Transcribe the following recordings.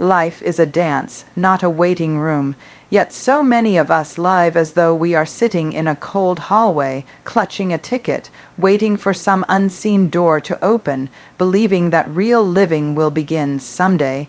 Life is a dance, not a waiting room, yet so many of us live as though we are sitting in a cold hallway, clutching a ticket, waiting for some unseen door to open, believing that real living will begin someday.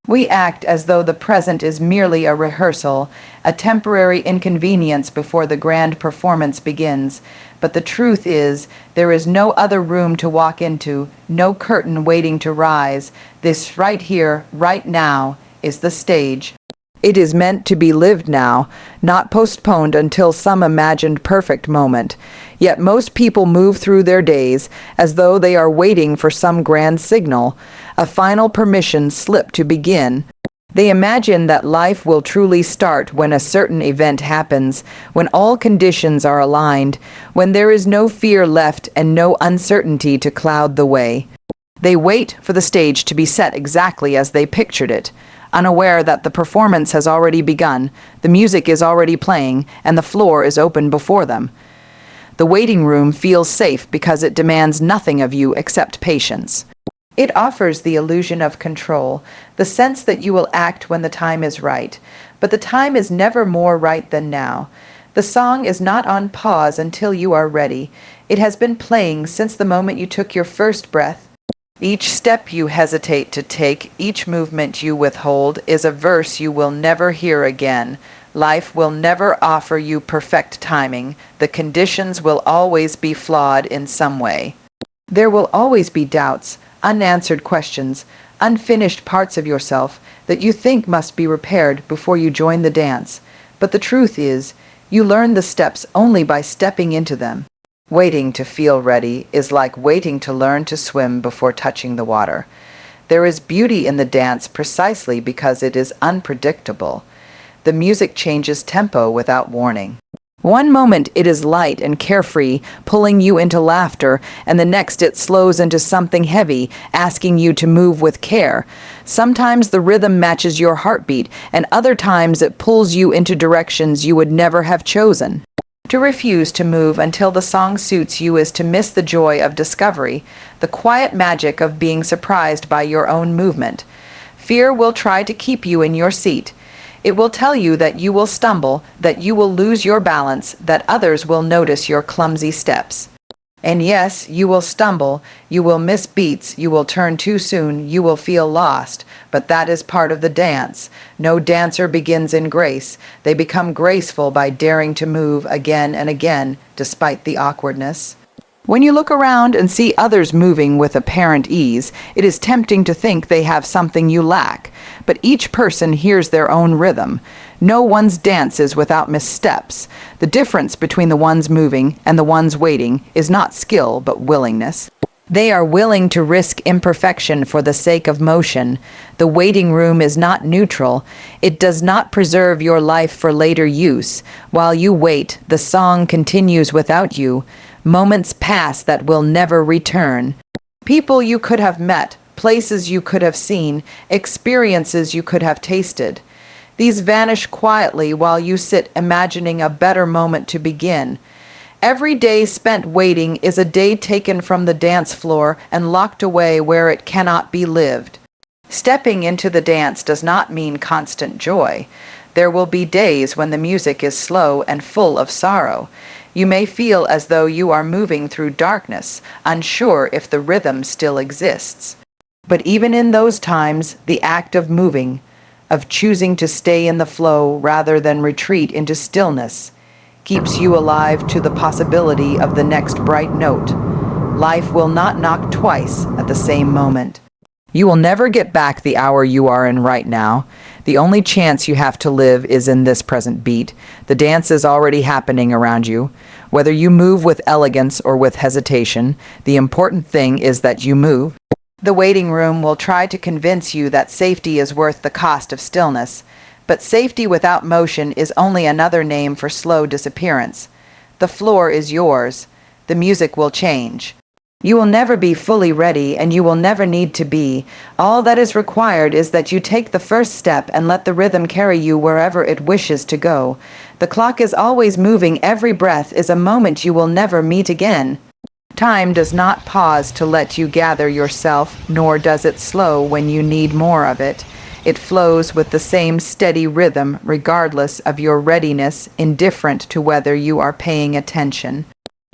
We act as though the present is merely a rehearsal, a temporary inconvenience before the grand performance begins. But the truth is, there is no other room to walk into, no curtain waiting to rise. This right here, right now, is the stage. It is meant to be lived now, not postponed until some imagined perfect moment. Yet most people move through their days as though they are waiting for some grand signal, a final permission slip to begin. They imagine that life will truly start when a certain event happens, when all conditions are aligned, when there is no fear left and no uncertainty to cloud the way. They wait for the stage to be set exactly as they pictured it, unaware that the performance has already begun, the music is already playing, and the floor is open before them. The waiting room feels safe because it demands nothing of you except patience. It offers the illusion of control, the sense that you will act when the time is right. But the time is never more right than now. The song is not on pause until you are ready. It has been playing since the moment you took your first breath. Each step you hesitate to take, each movement you withhold, is a verse you will never hear again. Life will never offer you perfect timing. The conditions will always be flawed in some way. There will always be doubts, unanswered questions, unfinished parts of yourself that you think must be repaired before you join the dance. But the truth is, you learn the steps only by stepping into them. Waiting to feel ready is like waiting to learn to swim before touching the water. There is beauty in the dance precisely because it is unpredictable. The music changes tempo without warning. One moment it is light and carefree, pulling you into laughter, and the next it slows into something heavy, asking you to move with care. Sometimes the rhythm matches your heartbeat, and other times it pulls you into directions you would never have chosen. To refuse to move until the song suits you is to miss the joy of discovery, the quiet magic of being surprised by your own movement. Fear will try to keep you in your seat. It will tell you that you will stumble, that you will lose your balance, that others will notice your clumsy steps. And yes, you will stumble, you will miss beats, you will turn too soon, you will feel lost, but that is part of the dance. No dancer begins in grace. They become graceful by daring to move again and again, despite the awkwardness. When you look around and see others moving with apparent ease, it is tempting to think they have something you lack. But each person hears their own rhythm. No one's dance is without missteps. The difference between the ones moving and the ones waiting is not skill, but willingness. They are willing to risk imperfection for the sake of motion. The waiting room is not neutral. It does not preserve your life for later use. While you wait, the song continues without you. Moments pass that will never return. People you could have met, places you could have seen, experiences you could have tasted. These vanish quietly while you sit imagining a better moment to begin. Every day spent waiting is a day taken from the dance floor and locked away where it cannot be lived. Stepping into the dance does not mean constant joy. There will be days when the music is slow and full of sorrow. You may feel as though you are moving through darkness, unsure if the rhythm still exists. But even in those times, the act of moving, of choosing to stay in the flow rather than retreat into stillness, keeps you alive to the possibility of the next bright note. Life will not knock twice at the same moment. You will never get back the hour you are in right now. The only chance you have to live is in this present beat. The dance is already happening around you. Whether you move with elegance or with hesitation, the important thing is that you move. The waiting room will try to convince you that safety is worth the cost of stillness. But safety without motion is only another name for slow disappearance. The floor is yours. The music will change. You will never be fully ready, and you will never need to be. All that is required is that you take the first step and let the rhythm carry you wherever it wishes to go. The clock is always moving. Every breath is a moment you will never meet again. Time does not pause to let you gather yourself, nor does it slow when you need more of it. It flows with the same steady rhythm regardless of your readiness, indifferent to whether you are paying attention.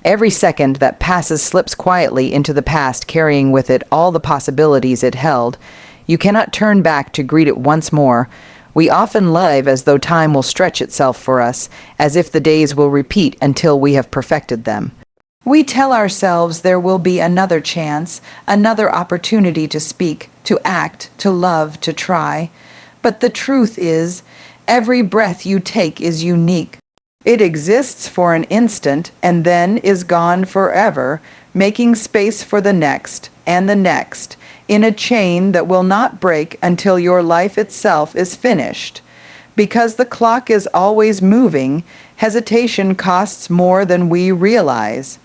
Every second that passes slips quietly into the past, carrying with it all the possibilities it held. You cannot turn back to greet it once more. We often live as though time will stretch itself for us, as if the days will repeat until we have perfected them. We tell ourselves there will be another chance, another opportunity to speak, to act, to love, to try. But the truth is, every breath you take is unique. It exists for an instant and then is gone forever, making space for the next and the next, in a chain that will not break until your life itself is finished. Because the clock is always moving, hesitation costs more than we realize.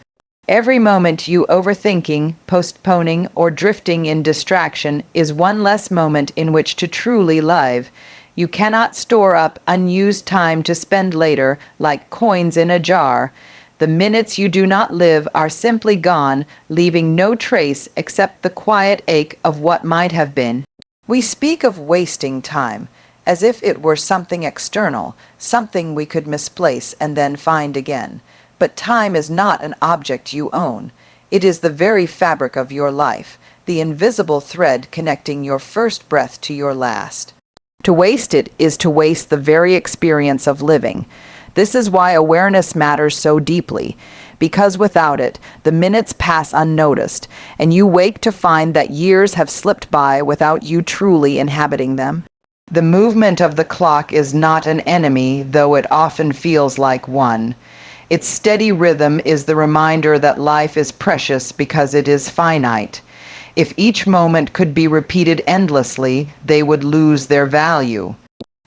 Every moment you overthinking, postponing, or drifting in distraction is one less moment in which to truly live. You cannot store up unused time to spend later like coins in a jar. The minutes you do not live are simply gone, leaving no trace except the quiet ache of what might have been. We speak of wasting time, as if it were something external, something we could misplace and then find again. But time is not an object you own. It is the very fabric of your life, the invisible thread connecting your first breath to your last. To waste it is to waste the very experience of living. This is why awareness matters so deeply, because without it, the minutes pass unnoticed, and you wake to find that years have slipped by without you truly inhabiting them. The movement of the clock is not an enemy, though it often feels like one. Its steady rhythm is the reminder that life is precious because it is finite. If each moment could be repeated endlessly, they would lose their value.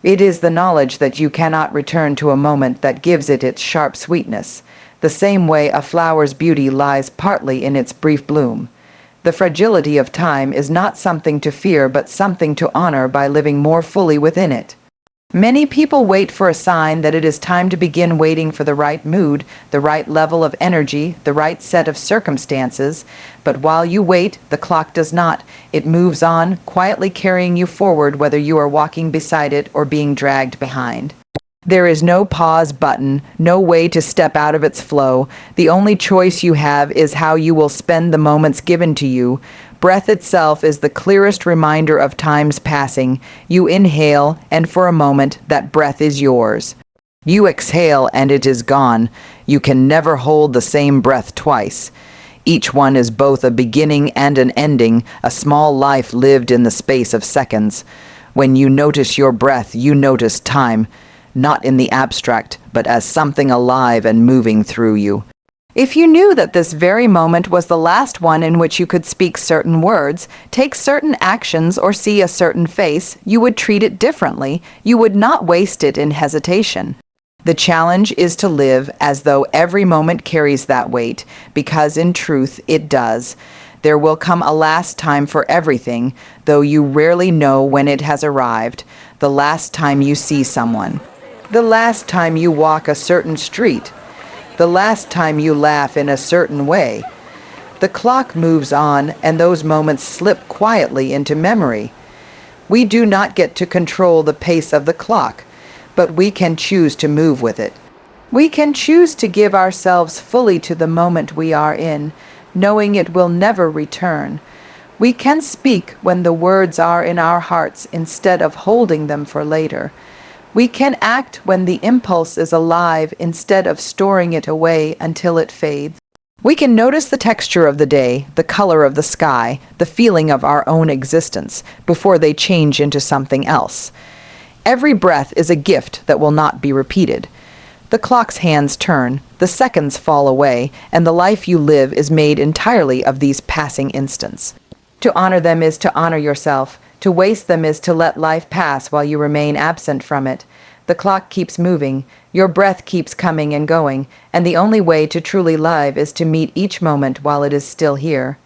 It is the knowledge that you cannot return to a moment that gives it its sharp sweetness. The same way a flower's beauty lies partly in its brief bloom. The fragility of time is not something to fear, but something to honor by living more fully within it. Many people wait for a sign that it is time to begin waiting for the right mood, the right level of energy, the right set of circumstances. But while you wait, the clock does not. It moves on, quietly carrying you forward whether you are walking beside it or being dragged behind. There is no pause button, no way to step out of its flow. The only choice you have is how you will spend the moments given to you. Breath itself is the clearest reminder of time's passing. You inhale, and for a moment, that breath is yours. You exhale, and it is gone. You can never hold the same breath twice. Each one is both a beginning and an ending, a small life lived in the space of seconds. When you notice your breath, you notice time, not in the abstract, but as something alive and moving through you. If you knew that this very moment was the last one in which you could speak certain words, take certain actions, or see a certain face, you would treat it differently. You would not waste it in hesitation. The challenge is to live as though every moment carries that weight, because in truth it does. There will come a last time for everything, though you rarely know when it has arrived. The last time you see someone. The last time you walk a certain street. The last time you laugh in a certain way. The clock moves on, and those moments slip quietly into memory. We do not get to control the pace of the clock, but we can choose to move with it. We can choose to give ourselves fully to the moment we are in, knowing it will never return. We can speak when the words are in our hearts instead of holding them for later. We can act when the impulse is alive instead of storing it away until it fades. We can notice the texture of the day, the color of the sky, the feeling of our own existence, before they change into something else. Every breath is a gift that will not be repeated. The clock's hands turn, the seconds fall away, and the life you live is made entirely of these passing instants. To honor them is to honor yourself. To waste them is to let life pass while you remain absent from it. The clock keeps moving, your breath keeps coming and going, and the only way to truly live is to meet each moment while it is still here.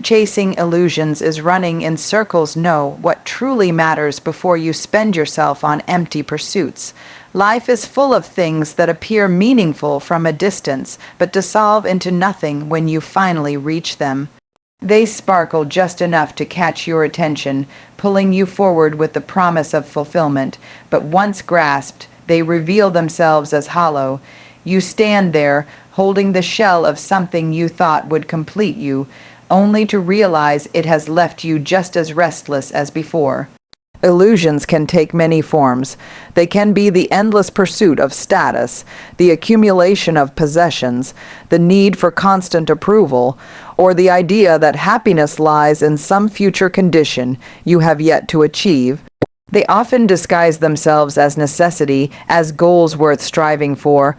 Chasing illusions is running in circles. Know what truly matters before you spend yourself on empty pursuits. Life is full of things that appear meaningful from a distance, but dissolve into nothing when you finally reach them. They sparkle just enough to catch your attention, pulling you forward with the promise of fulfillment, but once grasped, they reveal themselves as hollow. You stand there, holding the shell of something you thought would complete you, only to realize it has left you just as restless as before. Illusions can take many forms. They can be the endless pursuit of status, the accumulation of possessions, the need for constant approval, or the idea that happiness lies in some future condition you have yet to achieve. They often disguise themselves as necessity, as goals worth striving for,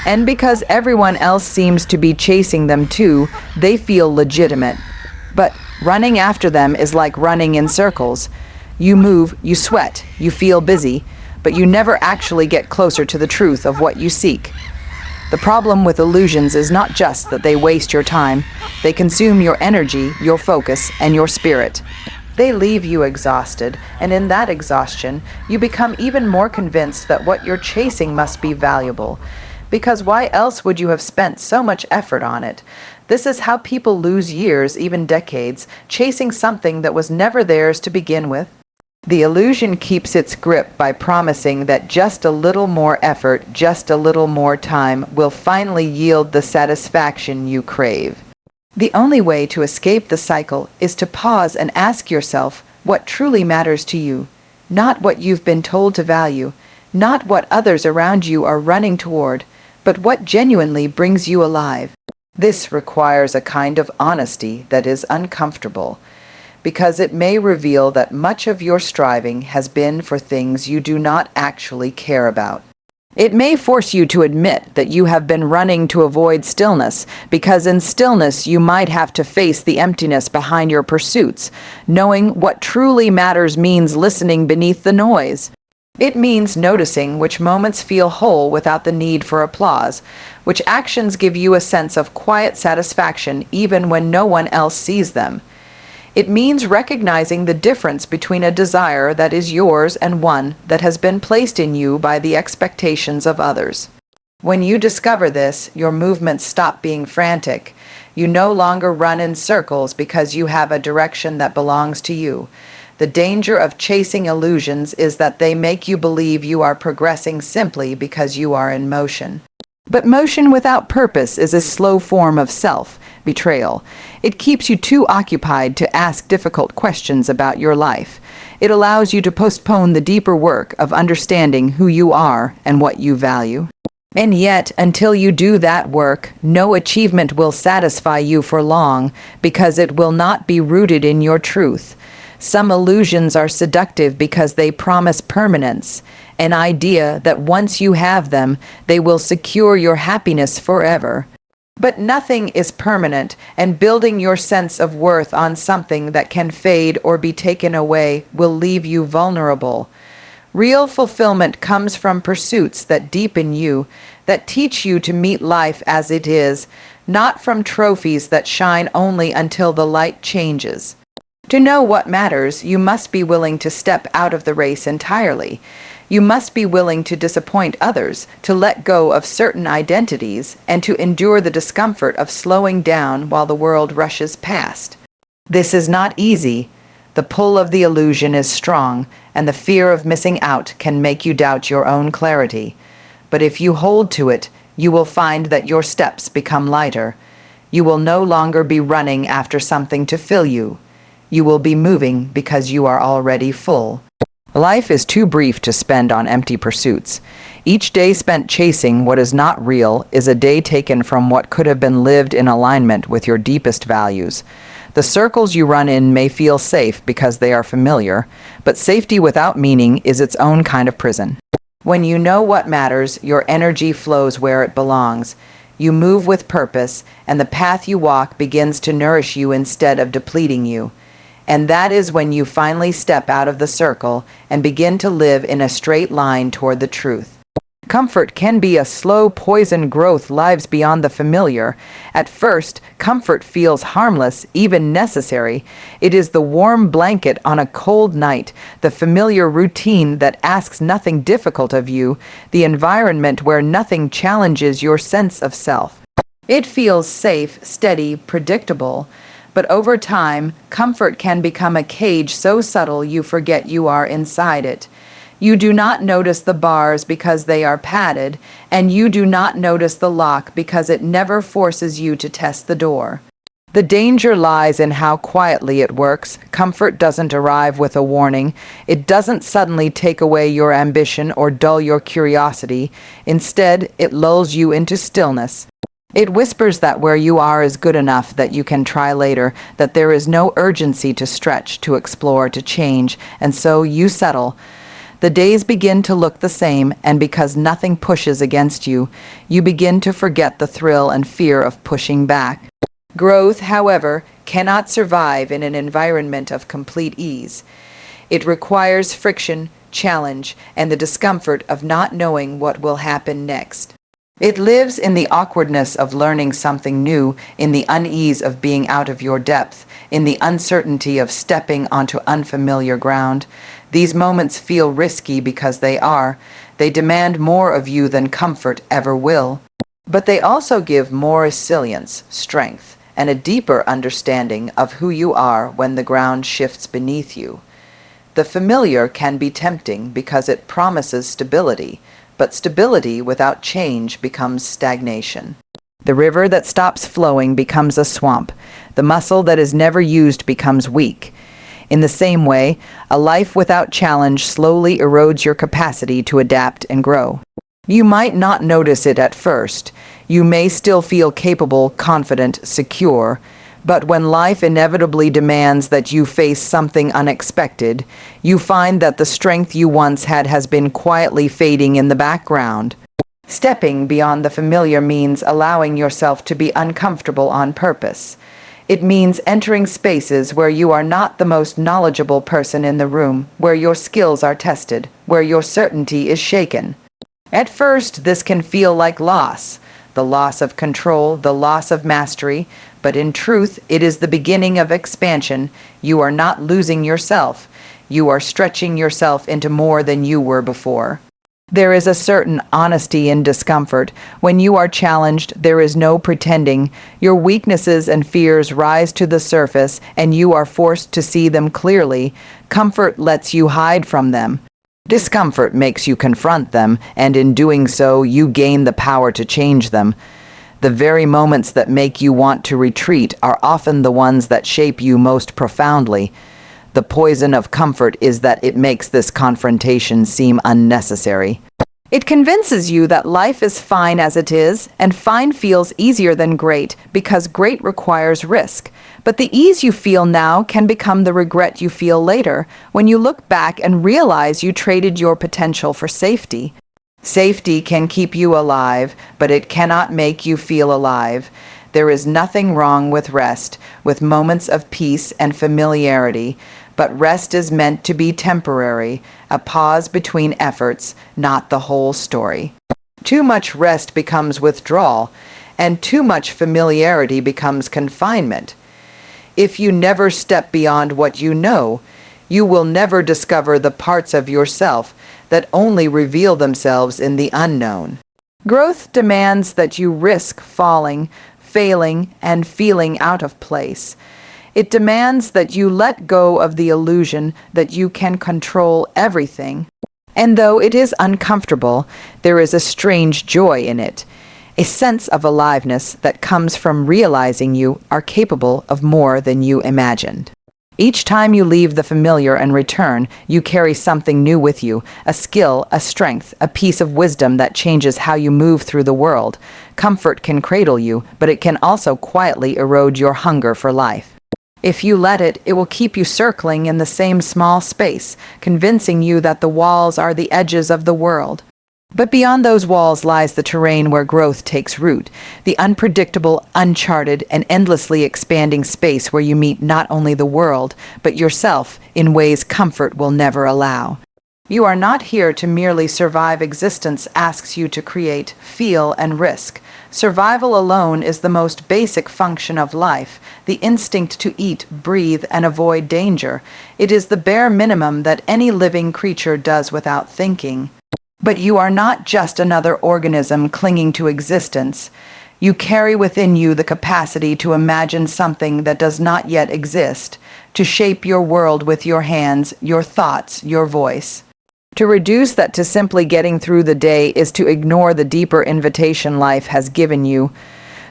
and because everyone else seems to be chasing them too, they feel legitimate. But running after them is like running in circles. You move, you sweat, you feel busy, but you never actually get closer to the truth of what you seek. The problem with illusions is not just that they waste your time, they consume your energy, your focus, and your spirit. They leave you exhausted, and in that exhaustion, you become even more convinced that what you're chasing must be valuable. Because why else would you have spent so much effort on it? This is how people lose years, even decades, chasing something that was never theirs to begin with. The illusion keeps its grip by promising that just a little more effort, just a little more time, will finally yield the satisfaction you crave. The only way to escape the cycle is to pause and ask yourself what truly matters to you, not what you've been told to value, not what others around you are running toward, but what genuinely brings you alive. This requires a kind of honesty that is uncomfortable, because it may reveal that much of your striving has been for things you do not actually care about. It may force you to admit that you have been running to avoid stillness, because in stillness you might have to face the emptiness behind your pursuits. Knowing what truly matters means listening beneath the noise. It means noticing which moments feel whole without the need for applause, which actions give you a sense of quiet satisfaction even when no one else sees them. It means recognizing the difference between a desire that is yours and one that has been placed in you by the expectations of others. When you discover this, your movements stop being frantic. You no longer run in circles because you have a direction that belongs to you. The danger of chasing illusions is that they make you believe you are progressing simply because you are in motion. But motion without purpose is a slow form of self-betrayal. It keeps you too occupied to ask difficult questions about your life. It allows you to postpone the deeper work of understanding who you are and what you value. And yet, until you do that work, no achievement will satisfy you for long, because it will not be rooted in your truth. Some illusions are seductive because they promise permanence, an idea that once you have them, they will secure your happiness forever. But nothing is permanent, and building your sense of worth on something that can fade or be taken away will leave you vulnerable. Real fulfillment comes from pursuits that deepen you, that teach you to meet life as it is, not from trophies that shine only until the light changes. To know what matters, you must be willing to step out of the race entirely. You must be willing to disappoint others, to let go of certain identities, and to endure the discomfort of slowing down while the world rushes past. This is not easy. The pull of the illusion is strong, and the fear of missing out can make you doubt your own clarity. But if you hold to it, you will find that your steps become lighter. You will no longer be running after something to fill you. You will be moving because you are already full. Life is too brief to spend on empty pursuits. Each day spent chasing what is not real is a day taken from what could have been lived in alignment with your deepest values. The circles you run in may feel safe because they are familiar, but safety without meaning is its own kind of prison. When you know what matters, your energy flows where it belongs. You move with purpose, and the path you walk begins to nourish you instead of depleting you. And that is when you finally step out of the circle and begin to live in a straight line toward the truth. Comfort can be a slow poison growth lives beyond the familiar. At first, comfort feels harmless, even necessary. It is the warm blanket on a cold night, the familiar routine that asks nothing difficult of you, the environment where nothing challenges your sense of self. It feels safe, steady, predictable. But over time, comfort can become a cage so subtle you forget you are inside it. You do not notice the bars because they are padded, and you do not notice the lock because it never forces you to test the door. The danger lies in how quietly it works. Comfort doesn't arrive with a warning. It doesn't suddenly take away your ambition or dull your curiosity. Instead, it lulls you into stillness. It whispers that where you are is good enough, that you can try later, that there is no urgency to stretch, to explore, to change, and so you settle. The days begin to look the same, and because nothing pushes against you, you begin to forget the thrill and fear of pushing back. Growth, however, cannot survive in an environment of complete ease. It requires friction, challenge, and the discomfort of not knowing what will happen next. It lives in the awkwardness of learning something new, in the unease of being out of your depth, in the uncertainty of stepping onto unfamiliar ground. These moments feel risky because they are. They demand more of you than comfort ever will. But they also give more resilience, strength, and a deeper understanding of who you are when the ground shifts beneath you. The familiar can be tempting because it promises stability, but stability without change becomes stagnation. The river that stops flowing becomes a swamp. The muscle that is never used becomes weak. In the same way, a life without challenge slowly erodes your capacity to adapt and grow. You might not notice it at first. You may still feel capable, confident, secure, but when life inevitably demands that you face something unexpected, you find that the strength you once had has been quietly fading in the background. Stepping beyond the familiar means allowing yourself to be uncomfortable on purpose. It means entering spaces where you are not the most knowledgeable person in the room, where your skills are tested, where your certainty is shaken. At first, this can feel like loss, the loss of control, the loss of mastery, but in truth, it is the beginning of expansion. You are not losing yourself. You are stretching yourself into more than you were before. There is a certain honesty in discomfort. When you are challenged, there is no pretending. Your weaknesses and fears rise to the surface, and you are forced to see them clearly. Comfort lets you hide from them. Discomfort makes you confront them, and in doing so, you gain the power to change them. The very moments that make you want to retreat are often the ones that shape you most profoundly. The poison of comfort is that it makes this confrontation seem unnecessary. It convinces you that life is fine as it is, and fine feels easier than great because great requires risk. But the ease you feel now can become the regret you feel later when you look back and realize you traded your potential for safety. Safety can keep you alive, but it cannot make you feel alive. There is nothing wrong with rest, with moments of peace and familiarity, but rest is meant to be temporary, a pause between efforts, not the whole story. Too much rest becomes withdrawal, and too much familiarity becomes confinement. If you never step beyond what you know, you will never discover the parts of yourself that only reveal themselves in the unknown. Growth demands that you risk falling, failing, and feeling out of place. It demands that you let go of the illusion that you can control everything. And though it is uncomfortable, there is a strange joy in it, a sense of aliveness that comes from realizing you are capable of more than you imagined. Each time you leave the familiar and return, you carry something new with you, a skill, a strength, a piece of wisdom that changes how you move through the world. Comfort can cradle you, but it can also quietly erode your hunger for life. If you let it, it will keep you circling in the same small space, convincing you that the walls are the edges of the world. But beyond those walls lies the terrain where growth takes root, the unpredictable, uncharted, and endlessly expanding space where you meet not only the world, but yourself in ways comfort will never allow. You are not here to merely survive. Existence asks you to create, feel, and risk. Survival alone is the most basic function of life, the instinct to eat, breathe, and avoid danger. It is the bare minimum that any living creature does without thinking. But you are not just another organism clinging to existence. You carry within you the capacity to imagine something that does not yet exist, to shape your world with your hands, your thoughts, your voice. To reduce that to simply getting through the day is to ignore the deeper invitation life has given you.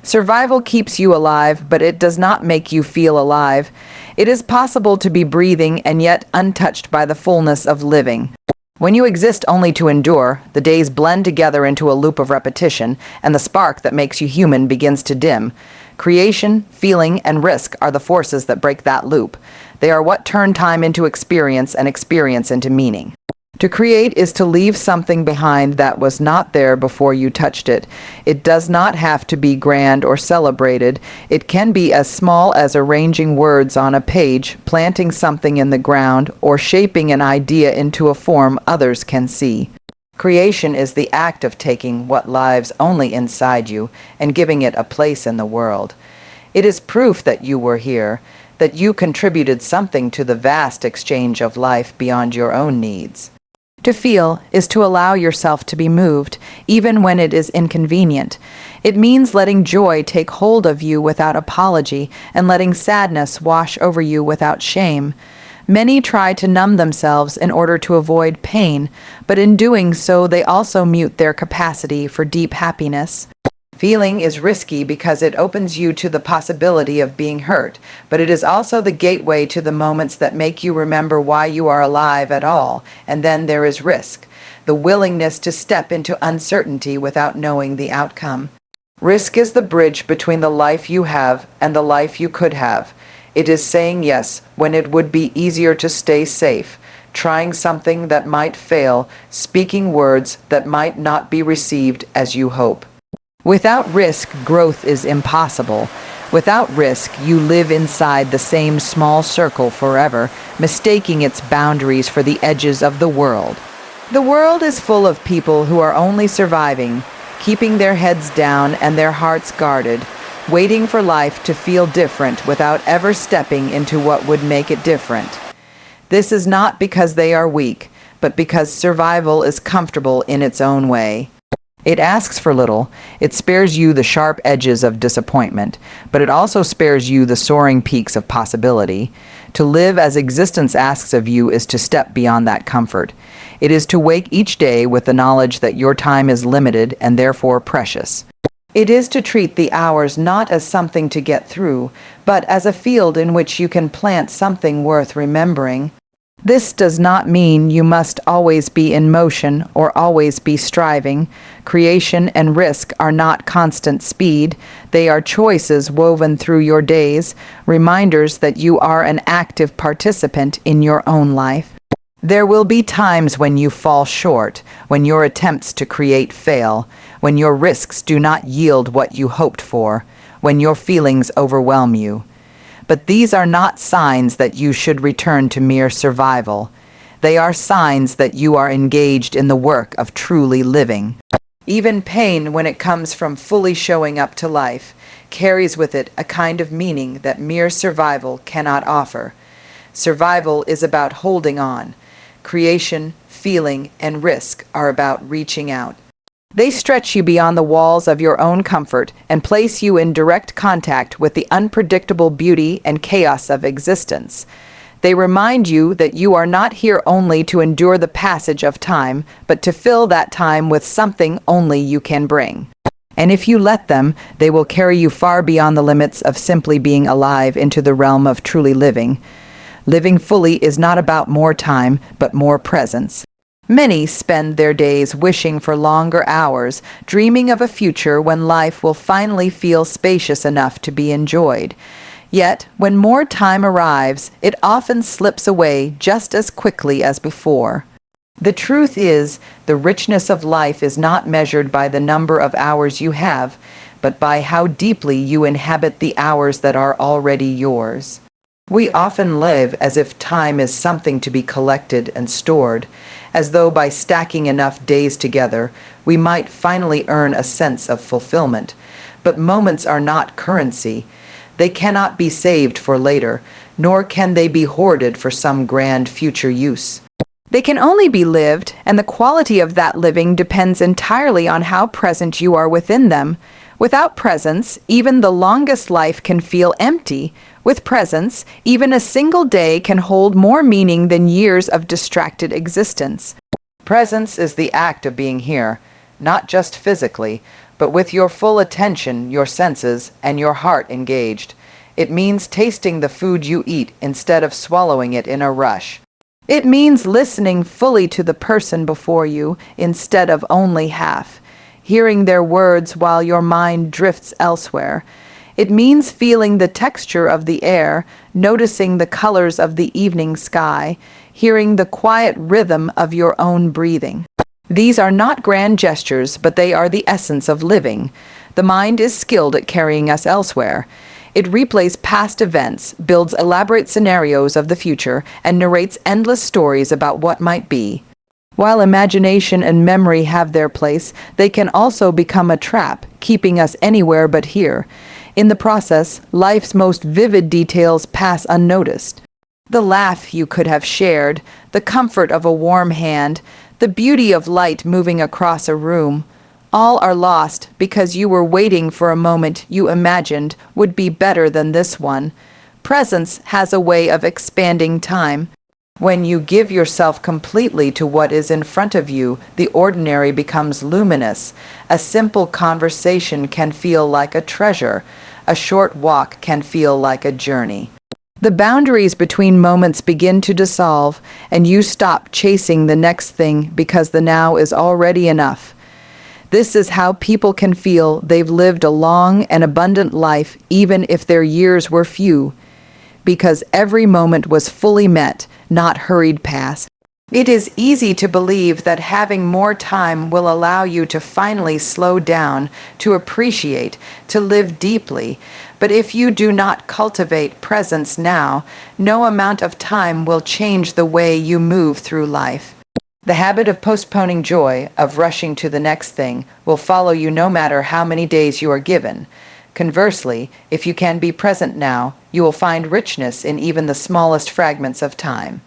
Survival keeps you alive, but it does not make you feel alive. It is possible to be breathing and yet untouched by the fullness of living. When you exist only to endure, the days blend together into a loop of repetition, and the spark that makes you human begins to dim. Creation, feeling, and risk are the forces that break that loop. They are what turn time into experience and experience into meaning. To create is to leave something behind that was not there before you touched it. It does not have to be grand or celebrated. It can be as small as arranging words on a page, planting something in the ground, or shaping an idea into a form others can see. Creation is the act of taking what lives only inside you and giving it a place in the world. It is proof that you were here, that you contributed something to the vast exchange of life beyond your own needs. To feel is to allow yourself to be moved, even when it is inconvenient. It means letting joy take hold of you without apology and letting sadness wash over you without shame. Many try to numb themselves in order to avoid pain, but in doing so they also mute their capacity for deep happiness. Feeling is risky because it opens you to the possibility of being hurt, but it is also the gateway to the moments that make you remember why you are alive at all, and then there is risk, the willingness to step into uncertainty without knowing the outcome. Risk is the bridge between the life you have and the life you could have. It is saying yes when it would be easier to stay safe, trying something that might fail, speaking words that might not be received as you hope. Without risk, growth is impossible. Without risk, you live inside the same small circle forever, mistaking its boundaries for the edges of the world. The world is full of people who are only surviving, keeping their heads down and their hearts guarded, waiting for life to feel different without ever stepping into what would make it different. This is not because they are weak, but because survival is comfortable in its own way. It asks for little. It spares you the sharp edges of disappointment, but it also spares you the soaring peaks of possibility. To live as existence asks of you is to step beyond that comfort. It is to wake each day with the knowledge that your time is limited and therefore precious. It is to treat the hours not as something to get through, but as a field in which you can plant something worth remembering. This does not mean you must always be in motion or always be striving. Creation and risk are not constant speed. They are choices woven through your days, reminders that you are an active participant in your own life. There will be times when you fall short, when your attempts to create fail, when your risks do not yield what you hoped for, when your feelings overwhelm you. But these are not signs that you should return to mere survival. They are signs that you are engaged in the work of truly living. Even pain, when it comes from fully showing up to life, carries with it a kind of meaning that mere survival cannot offer. Survival is about holding on. Creation, feeling, and risk are about reaching out. They stretch you beyond the walls of your own comfort and place you in direct contact with the unpredictable beauty and chaos of existence. They remind you that you are not here only to endure the passage of time, but to fill that time with something only you can bring. And if you let them, they will carry you far beyond the limits of simply being alive into the realm of truly living. Living fully is not about more time, but more presence. Many spend their days wishing for longer hours, dreaming of a future when life will finally feel spacious enough to be enjoyed. Yet, when more time arrives, it often slips away just as quickly as before. The truth is, the richness of life is not measured by the number of hours you have, but by how deeply you inhabit the hours that are already yours. We often live as if time is something to be collected and stored, as though by stacking enough days together, we might finally earn a sense of fulfillment. But moments are not currency. They cannot be saved for later, nor can they be hoarded for some grand future use. They can only be lived, and the quality of that living depends entirely on how present you are within them. Without presence, even the longest life can feel empty. With presence, even a single day can hold more meaning than years of distracted existence. Presence is the act of being here, not just physically, but with your full attention, your senses, and your heart engaged. It means tasting the food you eat instead of swallowing it in a rush. It means listening fully to the person before you instead of only half, hearing their words while your mind drifts elsewhere. It means feeling the texture of the air, noticing the colors of the evening sky, hearing the quiet rhythm of your own breathing. These are not grand gestures, but they are the essence of living. The mind is skilled at carrying us elsewhere. It replays past events, builds elaborate scenarios of the future, and narrates endless stories about what might be. While imagination and memory have their place, they can also become a trap, keeping us anywhere but here. In the process, life's most vivid details pass unnoticed. The laugh you could have shared, the comfort of a warm hand, the beauty of light moving across a room, all are lost because you were waiting for a moment you imagined would be better than this one. Presence has a way of expanding time. When you give yourself completely to what is in front of you, the ordinary becomes luminous. A simple conversation can feel like a treasure. A short walk can feel like a journey. The boundaries between moments begin to dissolve, and you stop chasing the next thing because the now is already enough. This is how people can feel they've lived a long and abundant life even if their years were few, because every moment was fully met, not hurried past. It is easy to believe that having more time will allow you to finally slow down, to appreciate, to live deeply. But if you do not cultivate presence now, no amount of time will change the way you move through life. The habit of postponing joy, of rushing to the next thing, will follow you no matter how many days you are given. Conversely, if you can be present now, you will find richness in even the smallest fragments of time.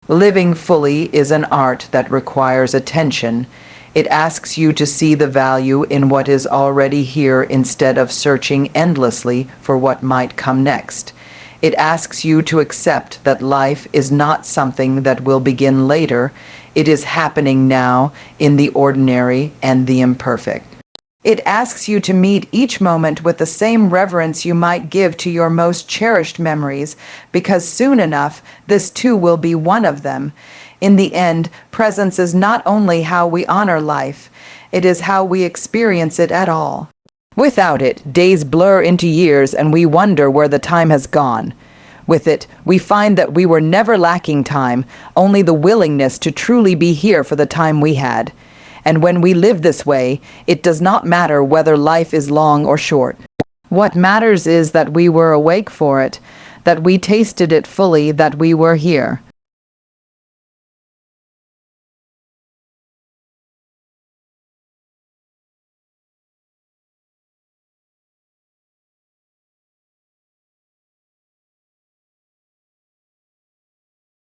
Living fully is an art that requires attention. It asks you to see the value in what is already here instead of searching endlessly for what might come next. It asks you to accept that life is not something that will begin later. It is happening now in the ordinary and the imperfect. It asks you to meet each moment with the same reverence you might give to your most cherished memories, because soon enough, this too will be one of them. In the end, presence is not only how we honor life, it is how we experience it at all. Without it, days blur into years and we wonder where the time has gone. With it, we find that we were never lacking time, only the willingness to truly be here for the time we had. And when we live this way, it does not matter whether life is long or short. What matters is that we were awake for it, that we tasted it fully, that we were here.